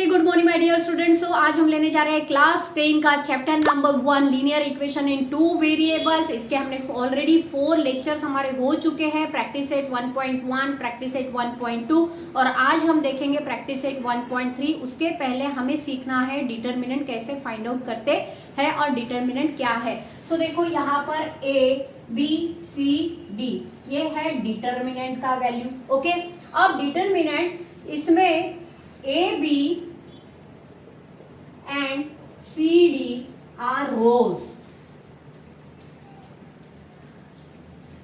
Good morning my dear students. So आज हम लेने जा रहे हैं क्लास 10 का chapter number 1 linear equation in 2 variables. इसके हमने ऑलरेडी 4 लेक्चर्स हमारे हो चुके हैं, प्रैक्टिस सेट 1.1, प्रैक्टिस सेट 1.2 और आज हम देखेंगे प्रैक्टिस सेट 1.3। उसके पहले हमें सीखना है डिटर्मिनेंट कैसे फाइंड आउट करते हैं और डिटर्मिनेंट क्या है। तो देखो यहाँ पर ए बी सी डी ये है डिटर्मिनेंट का वैल्यू। ओके, अब डिटर्मिनेंट इसमें A, B and C, D are rows.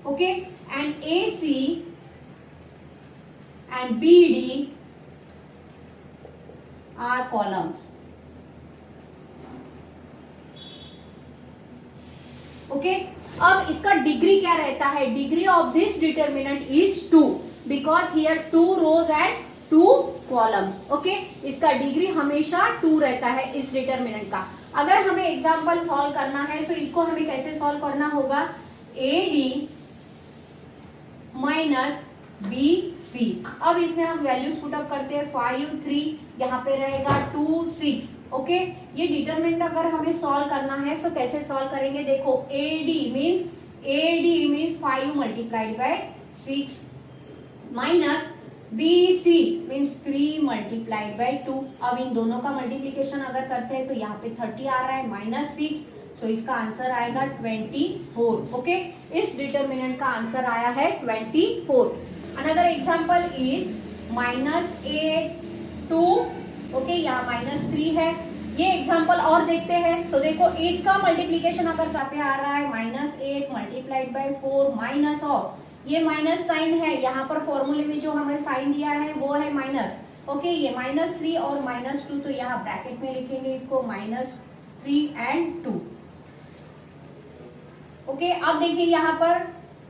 Okay, and AC and BD are columns. Okay, अब इसका डिग्री क्या रहता है? Degree of this determinant is 2 because here 2 rows and 2 columns. Okay, इसका degree हमेशा 2 रहता है इस डिटर्मिनेंट का। अगर हमें एग्जांपल सॉल्व करना है तो इसको हमें कैसे सॉल्व करना होगा? AD minus BC। अब इसमें हम वैल्यूज पुटअप करते हैं 5 3, यहाँ पे रहेगा 2 6। ओके, ये डिटर्मिनेंट अगर हमें सॉल्व करना है तो कैसे सॉल्व करेंगे? देखो AD means 5 multiplied by 6 minus BC means 3 multiplied by 2। अब इन दोनों का मल्टीप्लीकेशन अगर करते हैं तो यहाँ पे 30 आ रहा है माइनस 6, सो इसका आंसर आएगा 24। ओके, इस डिटर्मिनेंट का आंसर आया है 24। Another example is -8 2। ओके, यहाँ -3 है। ये एग्जांपल और देखते हैं। सो देखो इसका मल्टीप्लीकेशन अगर यहाँ पे आ रहा है -8 मल्टीप्लाइड बाय 4 माइनस ऑफ, ये माइनस साइन है, यहाँ पर फॉर्मूले में जो हमें साइन दिया है वो है माइनस। ओके, ये -3 और -2, तो यहाँ ब्रैकेट में लिखेंगे इसको -3 and 2। ओके, अब देखिए यहाँ पर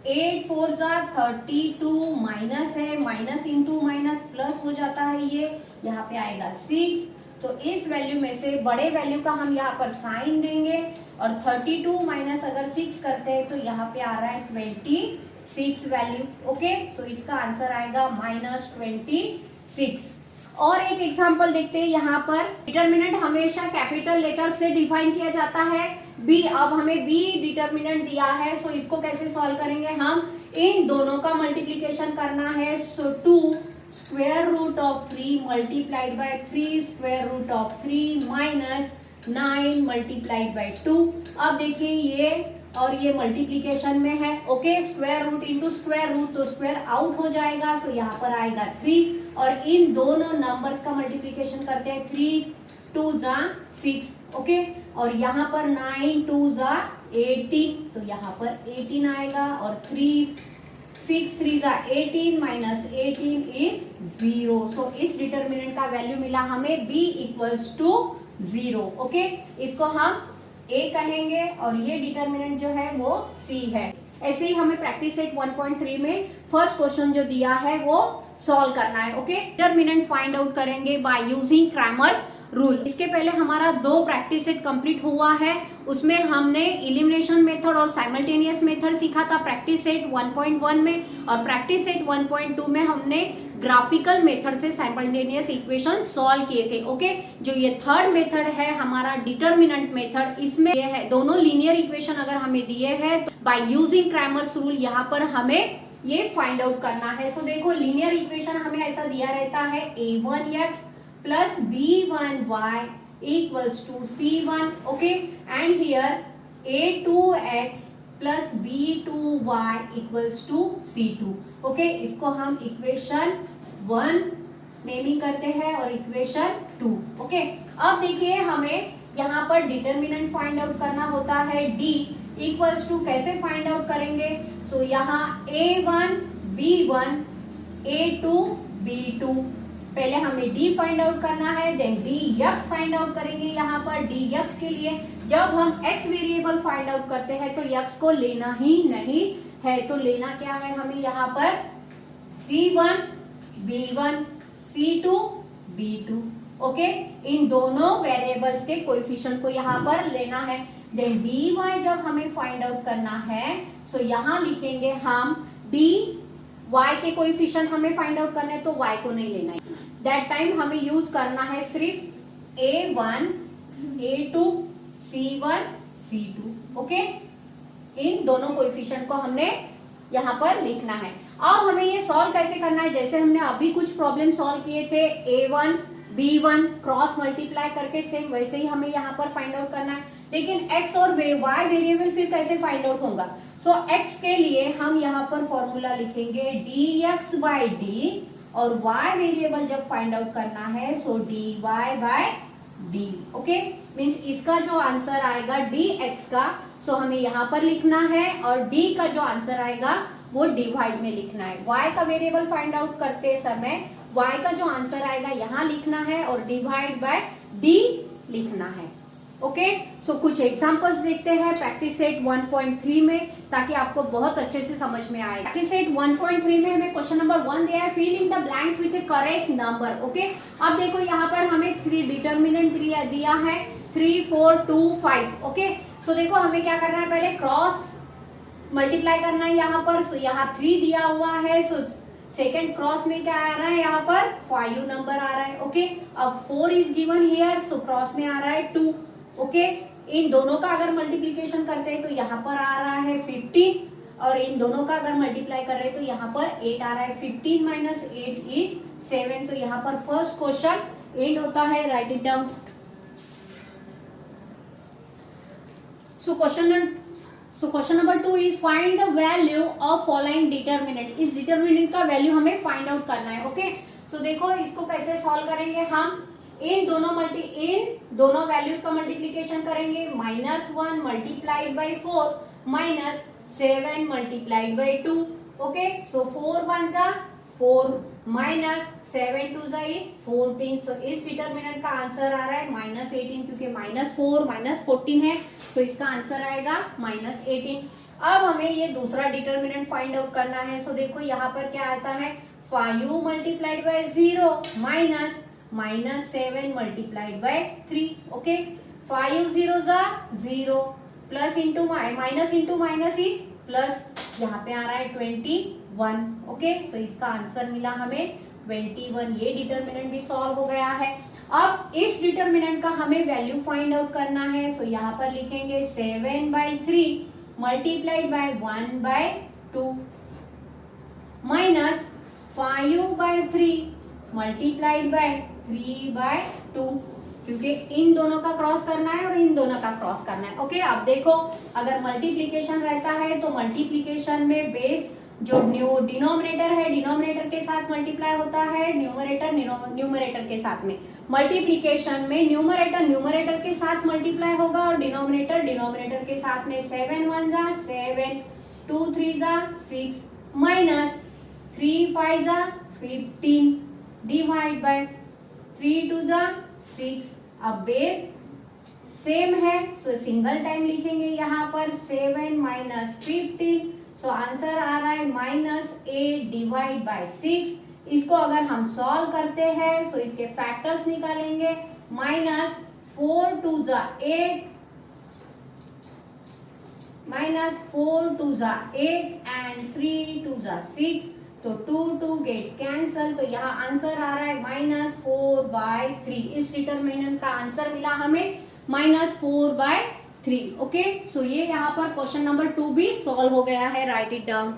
8 4 32 माइनस है, माइनस इंटू माइनस प्लस हो जाता है, ये यहाँ पे आएगा 6। तो इस वैल्यू में से बड़े वैल्यू का हम यहाँ पर साइन देंगे और 32 माइनस अगर 6 करते हैं तो यहाँ पे आ रहा है 26 वैल्यू। ओके, सो इसका आंसर आएगा -26। और एक एग्जांपल देखते हैं। यहाँ पर डिटर्मिनेंट हमेशा कैपिटल लेटर से डिफाइन किया जाता है बी। अब हमें बी डिटर्मिनेंट दिया है, सो इसको कैसे सॉल्व करेंगे? हम इन दोनों का मल्टीप्लीकेशन करना है। So 2 square root of 3 multiplied by 3 square root of 3 minus 9 multiplied by 2। अब देखिए ये और ये मल्टीप्लीकेशन में है। Okay, square root into square root, तो स्क्वायर आउट हो जाएगा, सो यहाँ पर आएगा 3 और इन दोनों नंबर्स का मल्टीप्लीकेशन करते हैं 3 2 6। ओके, और यहाँ पर 9 2 18, तो यहाँ पर 18 आएगा और 6 3 18 माइनस 18 इज 0। सो इस डिटर्मिनेंट का वैल्यू मिला हमें b इक्वल्स टू 0। ओके, इसको हम A कहेंगे और ये डिटर्मिनेंट जो है वो C है। ऐसे ही हमें प्रैक्टिस सेट 1.3 में फर्स्ट क्वेश्चन जो दिया है वो सॉल्व करना है। ओके, डिटर्मिनेंट फाइंड आउट करेंगे बाय यूजिंग क्रैमर्स रूल। इसके पहले हमारा 2 प्रैक्टिस सेट कंप्लीट हुआ है, उसमें हमने एलिमिनेशन मेथड और साइमल्टेनियस मेथड सीखा था प्रैक्टिस सेट 1.1 में, और प्रैक्टिस सेट 1.2 में हमने ग्राफिकल मेथड से साइमल्टेनियस इक्वेशन सॉल्व किए थे। ओके, जो ये थर्ड मेथड है हमारा डिटर्मिनेंट मेथड, इसमें ये है दोनों लीनियर इक्वेशन अगर हमें दिए हैं बाय यूजिंग क्रैमर्स रूल, यहाँ पर हमें ये फाइंड आउट करना है। सो देखो लीनियर इक्वेशन हमें ऐसा दिया रहता है a1x plus b1y equals to c1. okay, and here a2x plus b2y equals to c2. okay, इसको हम इक्वेशन 1 नेमिंग करते हैं और इक्वेशन 2। ओके, अब देखिए हमें यहाँ पर डिटर्मिनेंट फाइंड आउट करना होता है d इक्वल्स टू, कैसे फाइंड आउट करेंगे? सो यहाँ a1 b1 a2 b2, पहले हमें d फाइंड आउट करना है, देन dx फाइंड आउट करेंगे। यहाँ पर dx के लिए जब हम x वेरिएबल फाइंड आउट करते हैं तो x को लेना ही नहीं है, तो लेना क्या है हमें? यहाँ पर c1 b1 c2 b2। Okay, इन दोनों वेरिएबल्स के कोएफिशिएंट को यहाँ पर लेना है। देन dy जब हमें फाइंड आउट करना है, सो यहाँ लिखेंगे हम d y के कोएफिशिएंट हमें फाइंड आउट करना है तो y को नहीं लेना है, दैट टाइम हमें यूज करना है सिर्फ a1 a2 c1 c2। Okay, इन दोनों कोएफिशिएंट को हमने यहाँ पर लिखना है। अब हमें ये सॉल्व कैसे करना है, जैसे हमने अभी कुछ प्रॉब्लम सॉल्व किए थे a1 b1 क्रॉस मल्टीप्लाई करके, सेम वैसे ही हमें यहाँ पर फाइंड आउट करना है। लेकिन x और y वेरिएबल फिर कैसे फाइंड आउट होगा, सो x के लिए हम यहाँ पर फॉर्मूला लिखेंगे dx बाई डी, और y वेरिएबल जब फाइंड आउट करना है so dy by D. Okay, means इसका जो आंसर आएगा dx का, सो हमें यहाँ पर लिखना है, और d का जो आंसर आएगा वो डिवाइड में लिखना है। y का वेरिएबल फाइंड आउट करते समय y का जो आंसर आएगा यहाँ लिखना है, और डिवाइड बाय d लिखना है। ओके, सो कुछ एग्जांपल्स देखते हैं प्रैक्टिस सेट 1.3 में, ताकि आपको बहुत अच्छे से समझ में आए। प्रैक्टिस सेट 1.3 में हमें क्वेश्चन नंबर 1 दिया है, fill in the blanks with the correct number. Okay, अब देखो यहाँ पर हमें 3 डिटर्मिनेंट दिया है 3 4 2 5। ओके, सो देखो हमें क्या करना है, पहले क्रॉस मल्टीप्लाई करना है यहाँ पर। सो यहाँ 3 दिया हुआ है, सो सेकेंड क्रॉस में क्या आ रहा है, यहाँ पर 5 नंबर आ रहा है। ओके, अब 4 is given here, so cross में आ रहा है 2। ओके, इन दोनों का अगर मल्टीप्लीकेशन करते हैं तो यहाँ पर आ रहा है 15, और इन दोनों का अगर मल्टीप्लाई कर रहे हैं तो यहाँ पर 8 आ रहा है। 15 माइनस 8 इज 7। तो यहाँ पर फर्स्ट क्वेश्चन एंड होता है, right it down. So question number 2 is find the value of following determinant. इस डिटर्मिनेंट का वैल्यू हमें फाइंड आउट करना है। ओके, सो देखो इसको कैसे सॉल्व करेंगे, हम इन दोनों वैल्यूज का मल्टीप्लीकेशन करेंगे। -1 multiplied by 4 minus 7 multiplied by 2। Okay, so 4 1 जा 4 माइनस 7 2 जा इज 14। सो इस डिटर्मिनेंट का आंसर आ रहा है -18, क्योंकि -4 -14 है, सो इसका आंसर आएगा -18। अब हमें ये दूसरा डिटर्मिनेंट फाइंड आउट करना है। सो देखो यहाँ पर क्या आता है, 5 multiplied by 0 minus -7 multiplied by 3। Okay, 5 0 जा 0, plus into minus into minus is plus, यहाँ पे आ रहा है 21। ओके, सो इसका आंसर मिला हमें 21। ये डिटर्मिनेंट भी सॉल्व हो गया है। अब इस डिटर्मिनेंट का हमें वैल्यू फाइंड आउट करना है। सो यहाँ पर लिखेंगे 7/3 multiplied by 1/2 minus 5/3 multiplied by 3/2, क्योंकि इन दोनों का क्रॉस करना है और इन दोनों का क्रॉस करना है। ओके, अब देखो अगर मल्टीप्लीकेशन रहता है तो मल्टीप्लीकेशन में बेस जो डिनोमिनेटर है डिनोमिनेटर के साथ मल्टीप्लाई होता है, न्यूमरेटर न्यूमरेटर के साथ में। मल्टीप्लीकेशन में न्यूमरेटर के साथ मल्टीप्लाई होगा और डिनोमिनेटर डिनोमिनेटर के साथ में। 7 1 जा 7, 2 3 जा 6 माइनस 3 5 जा 15 डिवाइड बाय 3 2 जा 6। अब बेस सेम है, सो सिंगल टाइम लिखेंगे यहाँ पर 7 माइनस 15। सो आंसर आ रहा है -8 डिवाइड बाय 6। इसको अगर हम सॉल्व करते हैं सो इसके फैक्टर्स निकालेंगे। -4 2 जा 8 -4 2 जा 8 एंड 3 2 जा 6, तो 2 2 गेट्स कैंसल। तो यहाँ आंसर आ रहा है -4/3। इस डिटरमिनेंट का आंसर मिला हमें -4/3। ओके, सो ये यहाँ पर क्वेश्चन नंबर 2 भी सॉल्व हो गया है, राइट इट डाउन।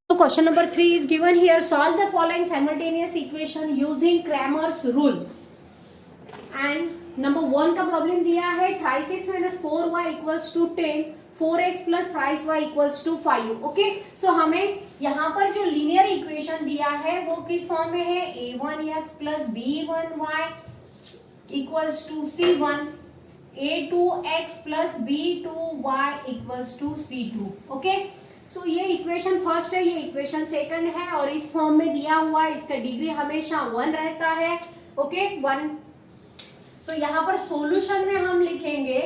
तो question number 3 is given here, solve the following simultaneous equation using Cramer's rule. And number 1 का प्रॉब्लम दिया है 3x - 4y = 10, 4x + 3y = 5। Okay, सो हमें यहाँ पर जो लीनियर इक्वेशन दिया है वो किस फॉर्म में है, a1x + b1y = c1, a2x + b2y = c2। Okay, सो ये इक्वेशन फर्स्ट है, ये इक्वेशन सेकंड है, और इस फॉर्म में दिया हुआ है, इसका डिग्री हमेशा 1 रहता है। ओके, 1। सो यहाँ पर सॉल्यूशन में हम लिखेंगे,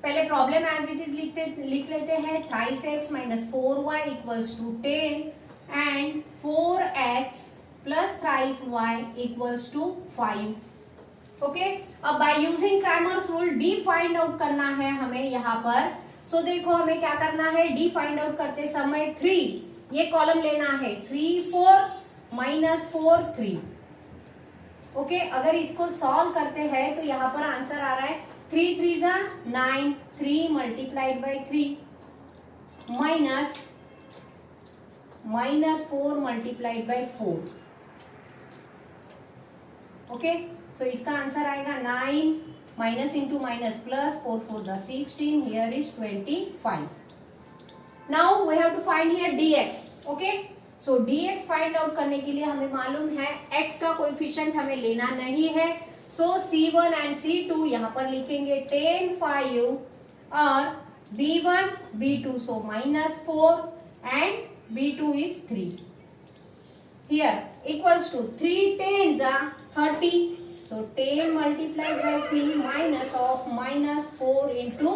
पहले प्रॉब्लम एज इट इज लिख लेते हैं। 3x - 4y = 10 and 4x + 3y = 5। Okay, अब by using Cramer's rule D find out करना है हमें यहाँ पर। सो देखो हमें क्या करना है, डी फाइंड आउट करते समय 3 ये कॉलम लेना है 3 4 माइनस 4 3। ओके, अगर इसको सॉल्व करते हैं तो यहाँ पर आंसर आ रहा है 3 3 जा 9, 3 multiplied by 3 minus 4 multiplied by 4। Okay, so इसका आंसर आएगा 9 माइनस इंटू माइनस प्लस 4 4 जा 16, here is 25। Now we have to find here dx। Okay, so dx find out करने के लिए हमें मालूम है x का कोएफिशिएंट हमें लेना नहीं है, सो c1 एंड c2 यहाँ पर लिखेंगे 10 5 और b1 b2 so minus 4 and b2 is 3। Here equals to 3 10 जा 30, so 10 multiplied by 3 minus of minus 4 into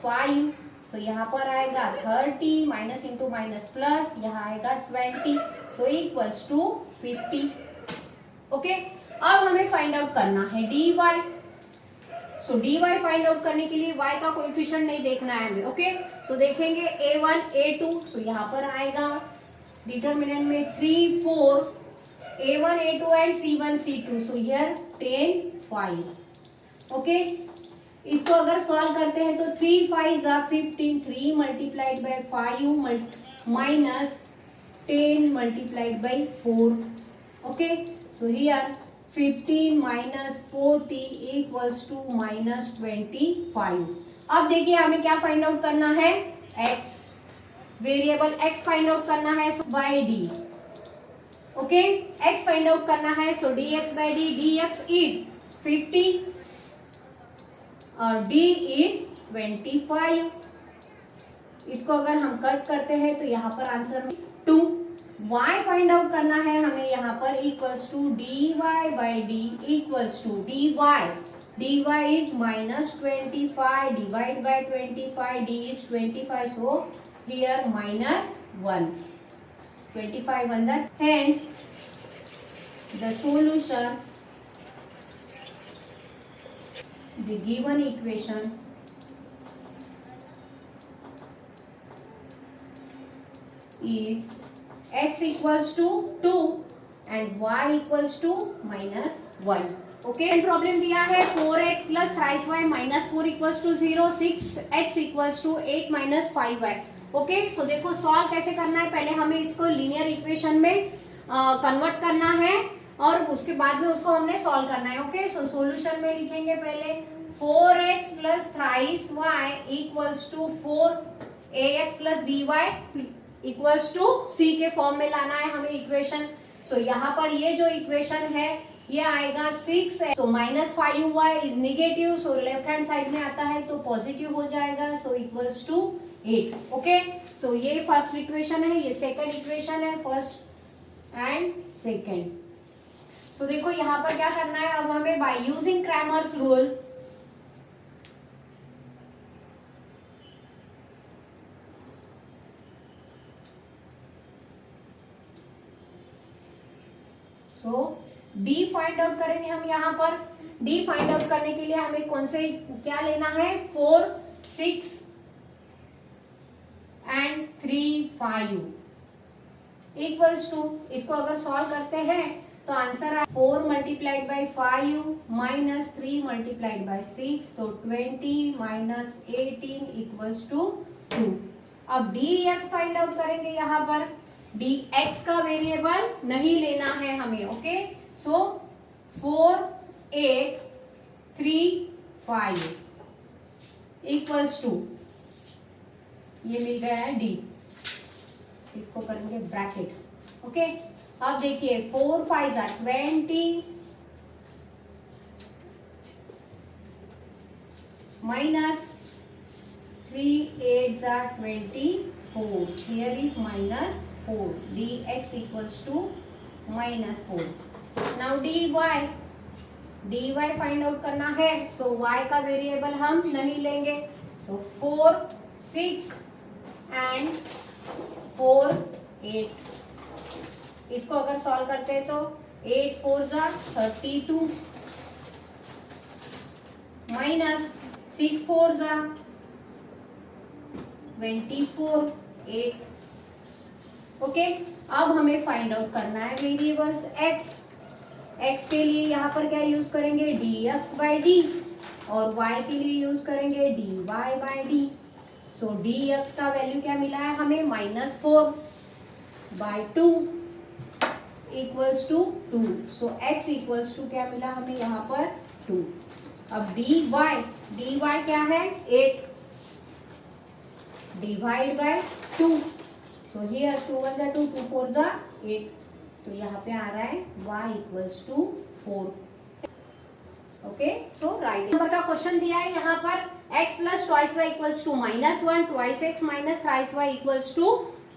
5, so यहाँ पर आएगा 30 माइनस इंटू माइनस प्लस यहाँ आएगा 20, so equals to 50। ओके, अब हमें फाइंड आउट करना है dy, सो dy फाइंड आउट करने के लिए y का कोएफिशिएंट नहीं देखना है हमें। ओके, सो देखेंगे a1 a2, सो यहाँ पर आएगा डिटरमिनेंट में 3 4 a1 a2 and c1 c2, so here 10 5। Okay, इसको अगर सॉल्व करते हैं तो 3 5 जा 15, 3 multiplied by 5 minus 10 multiplied by 4। Okay, so here 15 minus 40 equals to minus 25। अब देखिए हमें क्या फाइंड आउट करना है, x variable x find out करना है by d। Okay, x find out करना है, so dx by d, dx is 50 और d इज 25। इसको अगर हम कट करते हैं तो यहाँ पर आंसर 2। y फाइंड आउट करना है हमें यहाँ पर equals to dy by d equals to dy is minus 25 divide by 25, d is 25, so here minus 1, 25 1 that, hence the solution, the given equation is x equals to 2 and y equals to minus 1। Okay, problem दिया है 4x plus thrice y minus 4 equals to 0, 6x equals to 8 minus 5y। Okay, so देखो solve कैसे करना है, पहले हमें इसको linear equation में कन्वर्ट करना है और उसके बाद में उसको हमने सॉल्व करना है। ओके, सो सॉल्यूशन में लिखेंगे पहले 4x plus thrice y equals to 4ax plus by equals to c के फॉर्म में लाना है हमें इक्वेशन। सो यहाँ पर ये जो इक्वेशन है ये आएगा 6, so minus 5y is negative, so left hand side में आता है तो पॉजिटिव हो जाएगा, सो इक्वल्स टू 8। ओके, सो ये फर्स्ट इक्वेशन है, ये सेकंड इक्वेशन है, फर्स्ट एंड सेकंड। सो देखो यहाँ पर क्या करना है, अब हमें bye using Cramer's rule so d find out करेंगे हम यहाँ पर। d फाइंड आउट करने के लिए हमें कौन से क्या लेना है, 4 6 एंड 3 5 इक्वल्स टू, इसको अगर सॉल्व करते हैं तो आंसर है 4 multiplied by 5 minus 3 multiplied by 6, तो 20 माइनस 18 इक्वल्स टू 2। अब dx फाइंड आउट करेंगे यहाँ पर, dx का वेरिएबल नहीं लेना है हमें। ओके, सो 4 8 3 5 इक्वल्स टू, ये मिल गया है d, इसको करेंगे ब्रैकेट। ओके, अब देखिए 4 5 जा 20 माइनस 3 8 जा 24, here is minus 4, dx equals to minus 4। Now dy find out करना है, सो y का वेरिएबल हम नहीं लेंगे, सो 4 6 एंड 4 8। इसको अगर सॉल्व करते हैं तो 8 4 जा 32 माइनस 6 4 जा 24 8 ओके, अब हमें फाइंड आउट करना है वेरिएबल्स x। x के लिए यहाँ पर क्या यूज करेंगे, dx बाई डी, और y के लिए यूज करेंगे dy by D. So dx का वैल्यू क्या मिला है हमें, -4 by 2 equals to 2। So x equals to क्या मिला हमें यहाँ पर 2। अब dy क्या है 8 डिवाइड बाय 2। सो हियर 2 1 जा 2, 2 4 जा 8। तो यहाँ पे आ रहा है y equals to 4। Okay, so right number का क्वेश्चन दिया है यहाँ पर x plus twice y equals to -1, twice x minus thrice y equals to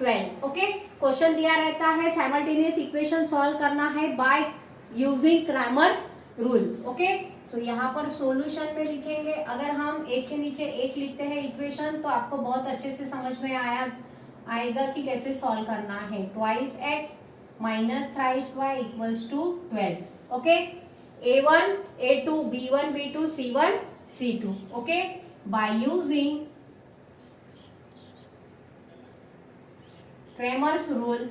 12। Okay, question दिया रहता है साइमल्टेनियस इक्वेशन सॉल्व करना है by using Cramer's rule. Okay, so यहाँ पर सॉल्यूशन में लिखेंगे, अगर हम एक के नीचे एक लिखते हैं इक्वेशन तो आपको बहुत अच्छे से समझ में आएगा कि कैसे सॉल्व करना है। Twice x minus thrice y equals to 12। Okay, a1 a2 b1 b2 c1 c2। Okay, by using Cramer's rule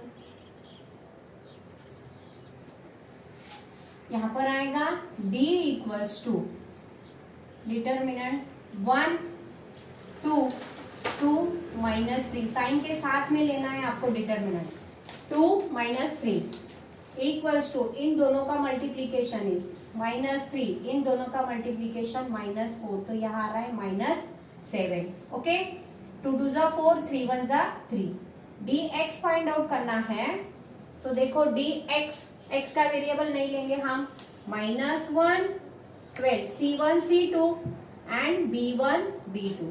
यहां पर आएगा d equals to determinant 1 2 2 minus 3, sign के साथ में लेना है आपको डिटर्मिनेंट 2 माइनस 3 इक्वल्स टू, इन दोनों का मल्टीप्लीकेशन इज -3, इन दोनों का मल्टीप्लीकेशन -4, तो यहाँ आ रहा है -7। ओके, 2 2 जा 4, 3 1 जा 3। dx फाइंड आउट करना है। सो देखो dx, x का वेरिएबल नहीं लेंगे हम, -1 12 c1 c2 and b1 b2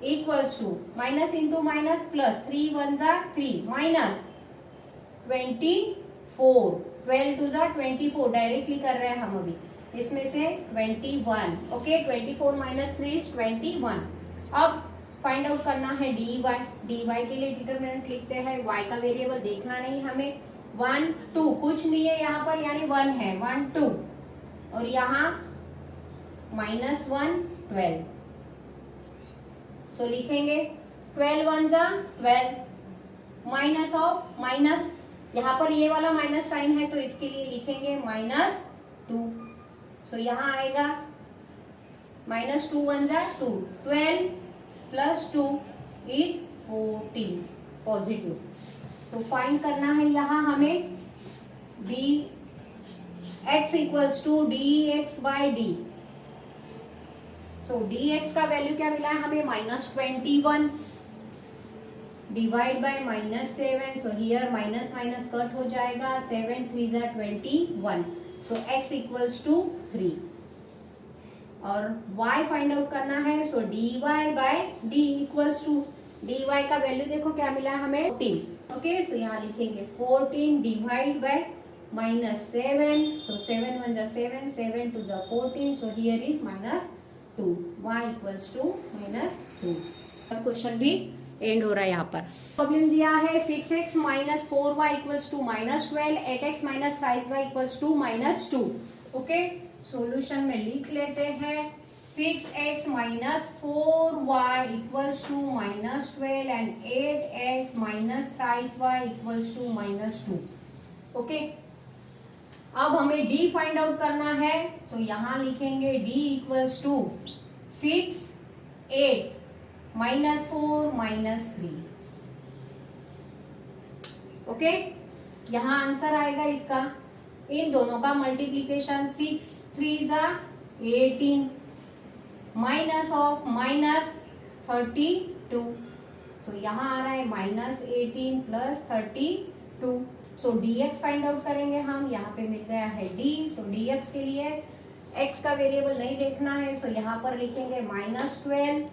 equals to minus into minus plus, 3 1 जा 3 माइनस 24, 12 2 जा 24, डायरेक्टली कर रहे हैं हम अभी, इसमें से 21। Okay, 24 minus 3 is 21। अब फाइंड आउट करना है dy। dy के लिए डिटरमिनेंट लिखते हैं, y का वेरिएबल देखना नहीं हमें। 1 2 कुछ नहीं है यहाँ पर, यानी 1 है, 1 2, और यहाँ -1 12। सो लिखेंगे 12 1 जा 12, माइनस ऑफ माइनस, यहाँ पर ये वाला माइनस साइन है तो इसके लिए लिखेंगे -2। सो यहाँ आएगा -2 1 जा 2, 12 plus 2 is 14 positive. So find करना है यहाँ हमें dx equals to dx by D. So dx का वैल्यू क्या मिला है हमें, -21 divide by -7। So here minus minus cut हो जाएगा, 7 3 जा 21। सो x इक्वल्स टू 3 और y फाइंड आउट करना है। So dy by D equals to, dy का वैल्यू देखो क्या मिला है हमें 14। ओके, सो यहाँ लिखेंगे 14 डिवाइड बाय -7। सो 7 1 जा 7, 7 2 जा 14। So here is -2, y equals to -2। और क्वेश्चन भी एंड हो रहा है यहाँ पर। प्रॉब्लम दिया है 6x minus 4y equals to -12, 8x minus 5y equals to -2। Okay, solution में लिख लेते हैं 6x minus 4y equals to -12 and 8x minus 5y equals to -2। Okay, अब हमें d फाइंड आउट करना है। सो यहाँ लिखेंगे d इक्वल्स टू 6 8 -4 -3। ओके, यहाँ आंसर आएगा इसका, इन दोनों का मल्टीप्लीकेशन 6 3 जा 18 माइनस ऑफ -32। सो यहाँ आ रहा है -18 प्लस 32। सो dx फाइंड आउट करेंगे हम, यहाँ पे मिल गया है d। सो dx के लिए x का वेरिएबल नहीं देखना है, सो यहाँ पर लिखेंगे -12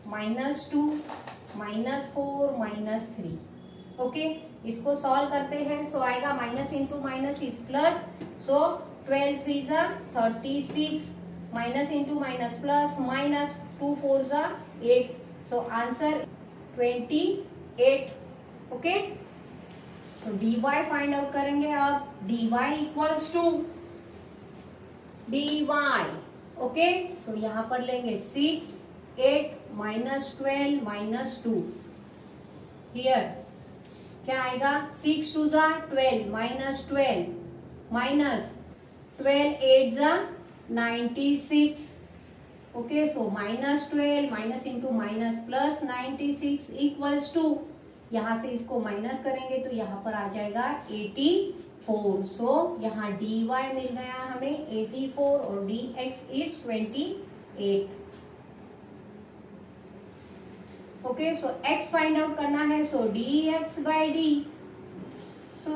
-2 -4 -3। ओके, इसको सॉल्व करते हैं। सो आएगा minus into minus is plus. So 12 3 जा 36, माइनस इंटू माइनस प्लस, -2 4 जा 8। So answer 28। Okay, so dy find out करेंगे। अब dy equals to dy। Okay, so यहाँ पर लेंगे 6 8 -12 -2 हियर क्या आएगा 6 2 जा 12 माइनस 12 माइनस 12 8 जा 96 okay so minus 12 minus into minus plus 96 equals to यहाँ से इसको माइनस करेंगे तो यहाँ पर आ जाएगा 84 सो यहाँ dy मिल गया हमें 84 और dx is 28 okay so x find out करना है so dx by d so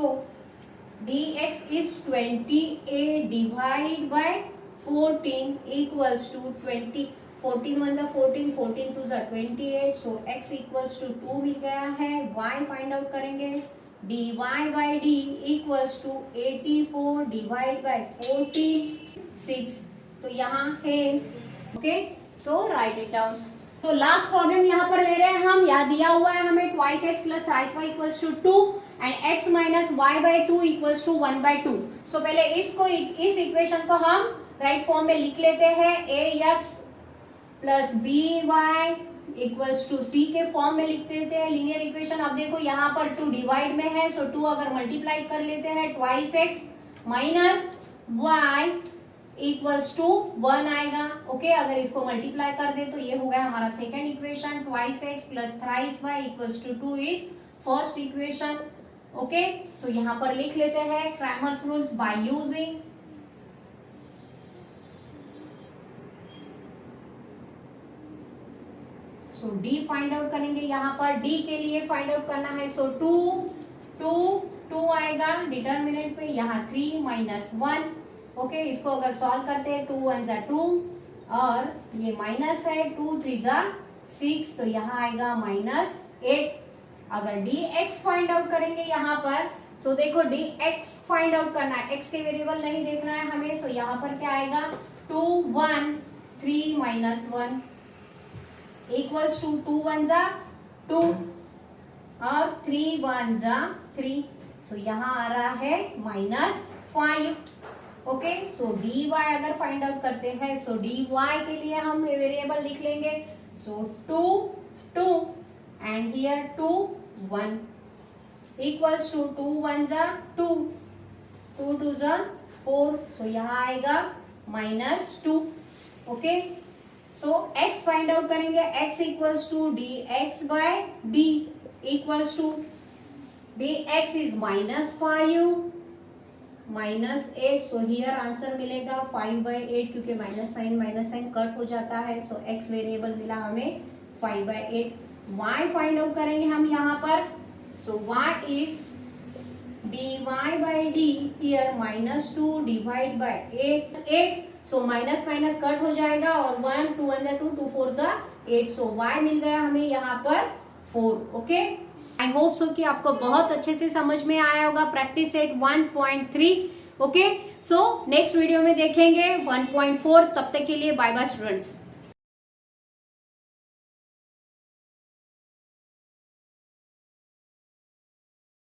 dx is 28 divide by 14 equals to 20 14 1 14 14 2 28 so x equals to 2 मिल गया है y फाइंड आउट करेंगे dy by d equals to 84 divide by 14 6 तो यहाँ है okay so write it down. तो लास्ट प्रॉब्लम यहाँ पर ले रहे हैं हम, यहाँ दिया हुआ है हमें twice x plus thrice y equals to 2 and x minus y by 2 equals to 1/2। So पहले इस इक्वेशन को हम राइट फॉर्म में लिख लेते हैं A X plus B Y equals to C के फॉर्म में लिख देते हैं लीनियर इक्वेशन। अब देखो यहाँ पर 2 डिवाइड में है सो 2 अगर मल्टीप्लाई कर लेते हैं twice x minus y equals to 1 आएगा ओके अगर इसको मल्टीप्लाई कर दे तो ये हो गया हमारा second equation twice x plus thrice y equals to 2 is first equation okay so यहाँ पर लिख लेते हैं Cramer's rules by using so d find out करेंगे यहाँ पर d के लिए फाइंड आउट करना है सो 2 आएगा डिटर्मिनेंट पे यहाँ 3 माइनस 1 ओके इसको अगर सॉल्व करते हैं 2 1 जा 2 और ये माइनस है 2 3 जा 6 तो यहाँ आएगा माइनस 8। अगर dx फाइंड आउट करेंगे यहाँ पर सो देखो dx फाइंड आउट करना है x के वेरिएबल नहीं देखना है हमें सो यहाँ पर क्या आएगा 2 1 3 माइनस 1 इक्वल्स टू 2 1 जा 2 और 3 1 जा 3 सो यहाँ आ रहा है माइनस 5 ओके सो dy अगर फाइंड आउट करते हैं सो dy के लिए हम वेरिएबल लिख लेंगे सो 2 एंड हियर 2 1 इक्वल्स टू 2 1 जा 2 2 2 जा 4 सो यहाँ आएगा minus 2 okay so x find out करेंगे x equals to dx by d equals to dx is -5 -8 so here answer मिलेगा 5/8 क्योंकि माइनस साइन कट हो जाता है सो x वेरिएबल मिला हमें 5/8। y फाइंड आउट करेंगे हम यहाँ पर so y is dy by d here -2 divide by 8 so minus minus cut हो जाएगा और 1 2 1 2 2 4 8 सो y मिल गया हमें यहाँ पर 4 ओके। आई होप सो कि आपको बहुत अच्छे से समझ में आया होगा practice set 1.3 okay so next video में देखेंगे 1.4 तब तक के लिए बाय बाय स्टूडेंट्स।